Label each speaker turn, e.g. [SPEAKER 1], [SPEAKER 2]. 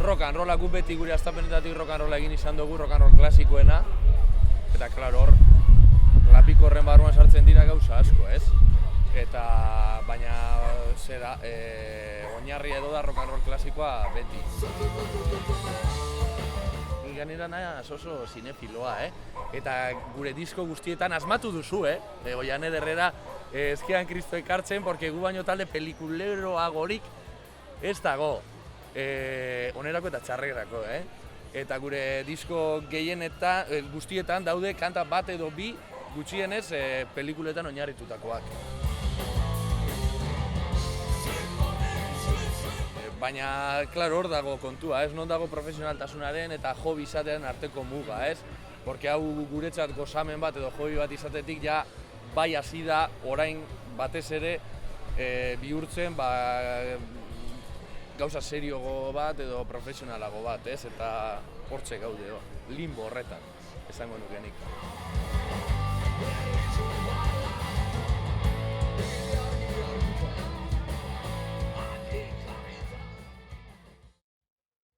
[SPEAKER 1] rock and rolla gu beti gure astapenetatik rock and rolla egin izan dugu, rock and roll klasikoena. Eta, klaro, hor, lapiko horren barruan sartzen dira gauza asko, ez? Eta, baina, zera, oinarri edo da rock and roll klasikoa beti. Gainera naiz oso zinefiloa, Eta gure disko guztietan asmatu duzu, Oiane Derrera ezkean Kristo ekartzen, porque gu baino talde pelikuleroagorik ez dago. Onerako eta txarrerako, Eta gure disko gehienetan, guztietan daude kanta bat edo bi gutxienez pelikuletan oinarritutakoak. Baina, klaro, hor dago kontua, non dago profesionaltasunaren eta hobby izatearen arteko muga, Porque hau guretzat gozamen bat edo hobby bat izatetik ja bai hasi da orain batez ere bihurtzen gauza seriogo bat edo profesionalago bat, Eta hortxe gaude, limbo horretan, esango nuke nik.